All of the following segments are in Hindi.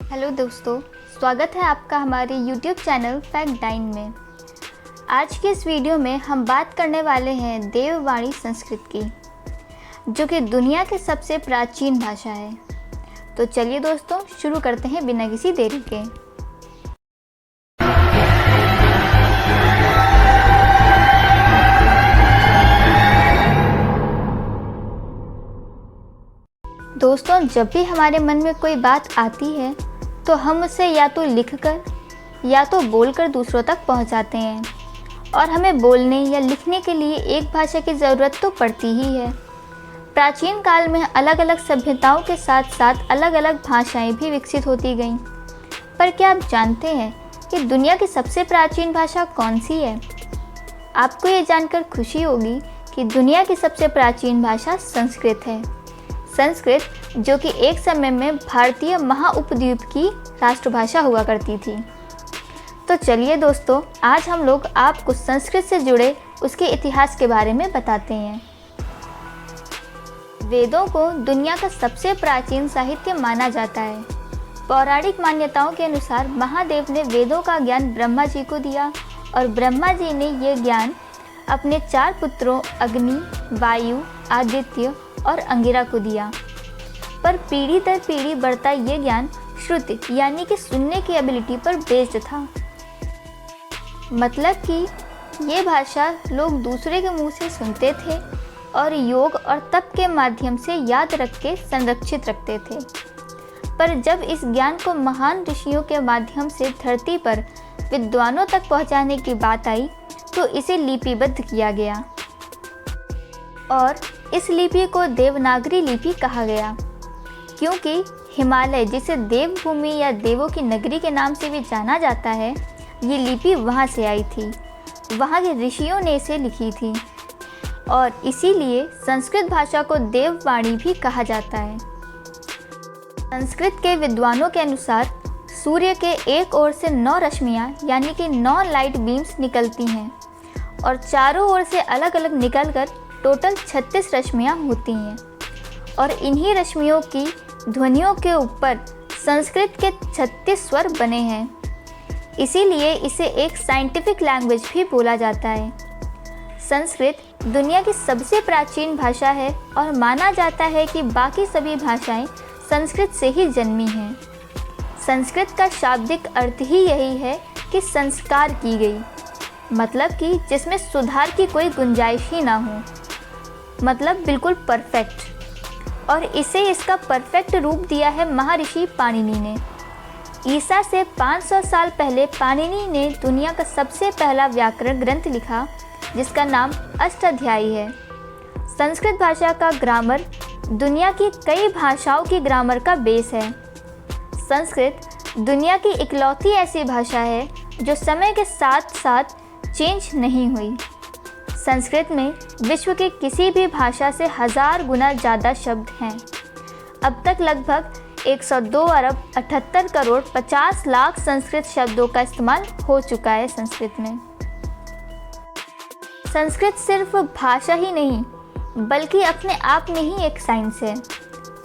हेलो दोस्तों, स्वागत है आपका हमारे YouTube चैनल फैक्ट डाइन में। आज के इस वीडियो में हम बात करने वाले हैं देववाणी संस्कृत की, जो कि दुनिया की सबसे प्राचीन भाषा है। तो चलिए दोस्तों, शुरू करते हैं बिना किसी देरी के। दोस्तों, जब भी हमारे मन में कोई बात आती है तो हम उसे या तो लिखकर या तो बोलकर दूसरों तक पहुंचाते हैं, और हमें बोलने या लिखने के लिए एक भाषा की ज़रूरत तो पड़ती ही है। प्राचीन काल में अलग अलग सभ्यताओं के साथ साथ अलग अलग भाषाएं भी विकसित होती गईं। पर क्या आप जानते हैं कि दुनिया की सबसे प्राचीन भाषा कौन सी है? आपको ये जानकर खुशी होगी कि दुनिया की सबसे प्राचीन भाषा संस्कृत है। संस्कृत, जो कि एक समय में भारतीय महाउपद्वीप की राष्ट्रभाषा हुआ करती थी। तो चलिए दोस्तों, आज हम लोग आपको संस्कृत से जुड़े उसके इतिहास के बारे में बताते हैं। वेदों को दुनिया का सबसे प्राचीन साहित्य माना जाता है। पौराणिक मान्यताओं के अनुसार महादेव ने वेदों का ज्ञान ब्रह्मा जी को दिया, और ब्रह्मा जी ने यह ज्ञान अपने 4 पुत्रों अग्नि, वायु, आदित्य और अंगिरा को दिया। पर पीढ़ी दर पीढ़ी बढ़ता ये ज्ञान श्रुति यानी कि सुनने की एबिलिटी पर बेस्ड था। मतलब कि ये भाषा लोग दूसरे के मुंह से सुनते थे और योग और तप के माध्यम से याद रख के संरक्षित रखते थे। पर जब इस ज्ञान को महान ऋषियों के माध्यम से धरती पर विद्वानों तक पहुंचाने की बात आई तो इसे लिपिबद्ध किया गया, और इस लिपि को देवनागरी लिपि कहा गया, क्योंकि हिमालय, जिसे देवभूमि या देवों की नगरी के नाम से भी जाना जाता है, ये लिपि वहाँ से आई थी। वहाँ के ऋषियों ने इसे लिखी थी, और इसीलिए संस्कृत भाषा को देववाणी भी कहा जाता है। संस्कृत के विद्वानों के अनुसार सूर्य के एक ओर से 9 रश्मियाँ यानी कि 9 लाइट बीम्स निकलती हैं, और चारों ओर से अलग अलग निकलकर टोटल 36 रश्मियाँ होती हैं। और इन्हीं रश्मियों की ध्वनियों के ऊपर संस्कृत के 36 स्वर बने हैं। इसीलिए इसे एक साइंटिफिक लैंग्वेज भी बोला जाता है। संस्कृत दुनिया की सबसे प्राचीन भाषा है, और माना जाता है कि बाकी सभी भाषाएं संस्कृत से ही जन्मी हैं। संस्कृत का शाब्दिक अर्थ ही यही है कि संस्कार की गई, मतलब कि जिसमें सुधार की कोई गुंजाइश ही ना हो, मतलब बिल्कुल परफेक्ट। और इसे इसका परफेक्ट रूप दिया है महर्षि पाणिनि ने। ईसा से 500 साल पहले पाणिनि ने दुनिया का सबसे पहला व्याकरण ग्रंथ लिखा, जिसका नाम अष्टाध्यायी है। संस्कृत भाषा का ग्रामर दुनिया की कई भाषाओं की ग्रामर का बेस है। संस्कृत दुनिया की इकलौती ऐसी भाषा है जो समय के साथ साथ चेंज नहीं हुई। संस्कृत में विश्व के किसी भी भाषा से 1000 गुना ज़्यादा शब्द हैं। अब तक लगभग 102 अरब 78 करोड़ 50 लाख संस्कृत शब्दों का इस्तेमाल हो चुका है संस्कृत में। संस्कृत सिर्फ भाषा ही नहीं, बल्कि अपने आप में ही एक साइंस है,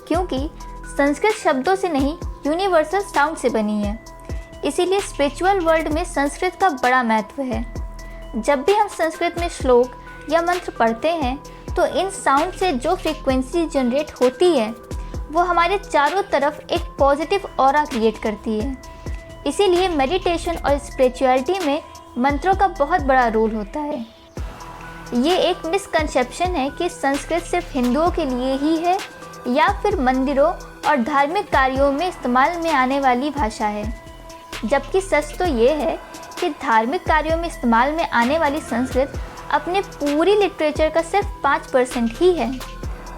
क्योंकि संस्कृत शब्दों से नहीं, यूनिवर्सल साउंड से बनी है। इसीलिए स्पिरिचुअल वर्ल्ड में संस्कृत का बड़ा महत्व है। जब भी हम संस्कृत में श्लोक या मंत्र पढ़ते हैं तो इन साउंड से जो फ्रीक्वेंसी जनरेट होती है वो हमारे चारों तरफ एक पॉजिटिव ऑरा क्रिएट करती है। इसीलिए मेडिटेशन और स्पिरिचुअलिटी में मंत्रों का बहुत बड़ा रोल होता है। ये एक मिसकंसेप्शन है कि संस्कृत सिर्फ हिंदुओं के लिए ही है या फिर मंदिरों और धार्मिक कार्यों में इस्तेमाल में आने वाली भाषा है, जबकि सच तो ये है कि धार्मिक कार्यों में इस्तेमाल में आने वाली संस्कृत अपने पूरी लिटरेचर का सिर्फ 5% ही है,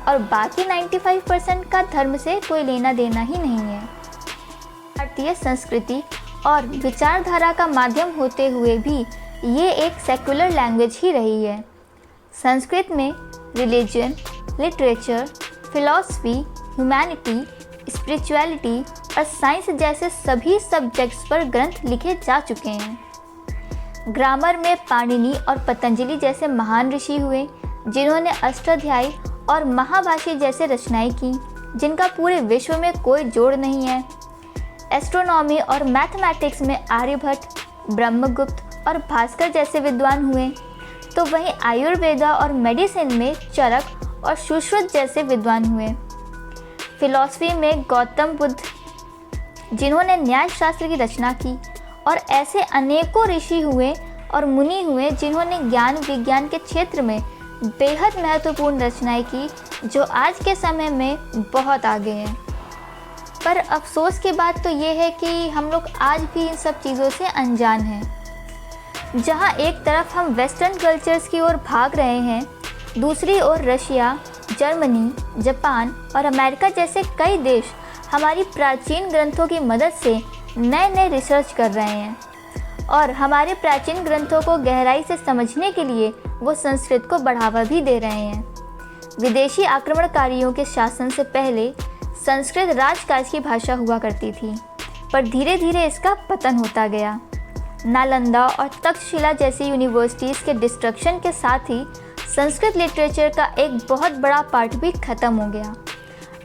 और बाकी 95% का धर्म से कोई लेना देना ही नहीं है। भारतीय संस्कृति और विचारधारा का माध्यम होते हुए भी ये एक सेक्युलर लैंग्वेज ही रही है। संस्कृत में religion, literature, philosophy, humanity, spirituality और साइंस जैसे सभी सब्जेक्ट्स पर ग्रंथ लिखे जा चुके हैं। ग्रामर में पाणिनि और पतंजलि जैसे महान ऋषि हुए, जिन्होंने अष्टाध्यायी और महाभाष्य जैसे रचनाएं की, जिनका पूरे विश्व में कोई जोड़ नहीं है। एस्ट्रोनॉमी और मैथमेटिक्स में आर्यभट्ट, ब्रह्मगुप्त और भास्कर जैसे विद्वान हुए, तो वहीं आयुर्वेदा और मेडिसिन में चरक और सुश्रुत जैसे विद्वान हुए। फिलॉसफी में गौतम बुद्ध, जिन्होंने न्याय शास्त्र की रचना की, और ऐसे अनेकों ऋषि हुए और मुनि हुए जिन्होंने ज्ञान विज्ञान के क्षेत्र में बेहद महत्वपूर्ण रचनाएं की, जो आज के समय में बहुत आगे हैं। पर अफसोस की बात तो ये है कि हम लोग आज भी इन सब चीज़ों से अनजान हैं। जहाँ एक तरफ हम वेस्टर्न कल्चर्स की ओर भाग रहे हैं, दूसरी ओर रशिया, जर्मनी, जापान और अमेरिका जैसे कई देश हमारी प्राचीन ग्रंथों की मदद से नए नए रिसर्च कर रहे हैं और हमारे प्राचीन ग्रंथों को गहराई से समझने के लिए वो संस्कृत को बढ़ावा भी दे रहे हैं। विदेशी आक्रमणकारियों के शासन से पहले संस्कृत राजकाज की भाषा हुआ करती थी, पर धीरे धीरे इसका पतन होता गया। नालंदा और तक्षशिला जैसी यूनिवर्सिटीज़ के डिस्ट्रक्शन के साथ ही संस्कृत लिटरेचर का एक बहुत बड़ा पार्ट भी खत्म हो गया।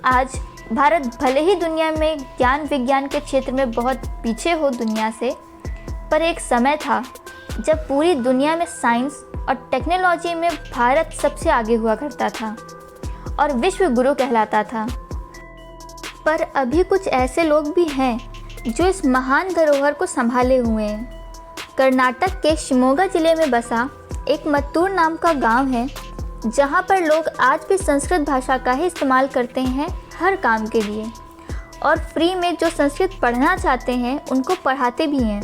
आज भारत भले ही दुनिया में ज्ञान विज्ञान के क्षेत्र में बहुत पीछे हो दुनिया से, पर एक समय था जब पूरी दुनिया में साइंस और टेक्नोलॉजी में भारत सबसे आगे हुआ करता था और विश्व गुरु कहलाता था। पर अभी कुछ ऐसे लोग भी हैं जो इस महान धरोहर को संभाले हुए हैं। कर्नाटक के शिमोगा जिले में बसा एक मत्तूर नाम का गांव है, जहां पर लोग आज भी संस्कृत भाषा का ही इस्तेमाल करते हैं हर काम के लिए, और फ्री में जो संस्कृत पढ़ना चाहते हैं उनको पढ़ाते भी हैं।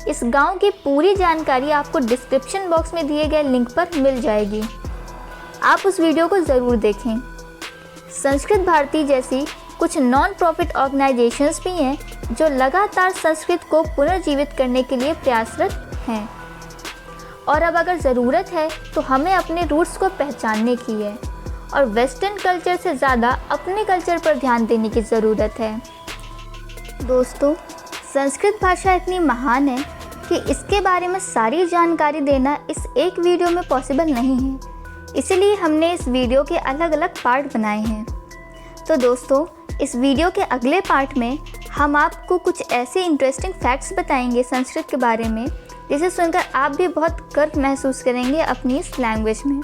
इस गांव की पूरी जानकारी आपको डिस्क्रिप्शन बॉक्स में दिए गए लिंक पर मिल जाएगी। आप उस वीडियो को ज़रूर देखें। संस्कृत भारती जैसी कुछ नॉन प्रॉफिट ऑर्गेनाइजेशंस भी हैं जो लगातार संस्कृत को पुनर्जीवित करने के लिए प्रयासरत हैं। और अब अगर ज़रूरत है तो हमें अपने रूट्स को पहचानने की है और वेस्टर्न कल्चर से ज़्यादा अपने कल्चर पर ध्यान देने की ज़रूरत है। दोस्तों, संस्कृत भाषा इतनी महान है कि इसके बारे में सारी जानकारी देना इस एक वीडियो में पॉसिबल नहीं है, इसलिए हमने इस वीडियो के अलग अलग पार्ट बनाए हैं। तो दोस्तों, इस वीडियो के अगले पार्ट में हम आपको कुछ ऐसे इंटरेस्टिंग फैक्ट्स बताएंगे संस्कृत के बारे में, जिसे सुनकर आप भी बहुत गर्व महसूस करेंगे अपनी इस लैंग्वेज में,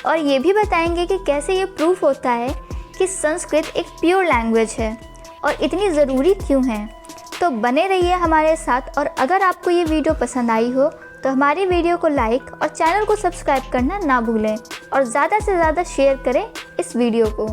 और ये भी बताएंगे कि कैसे ये प्रूफ होता है कि संस्कृत एक प्योर लैंग्वेज है और इतनी ज़रूरी क्यों है। तो बने रहिए हमारे साथ, और अगर आपको ये वीडियो पसंद आई हो तो हमारी वीडियो को लाइक और चैनल को सब्सक्राइब करना ना भूलें और ज़्यादा से ज़्यादा शेयर करें इस वीडियो को।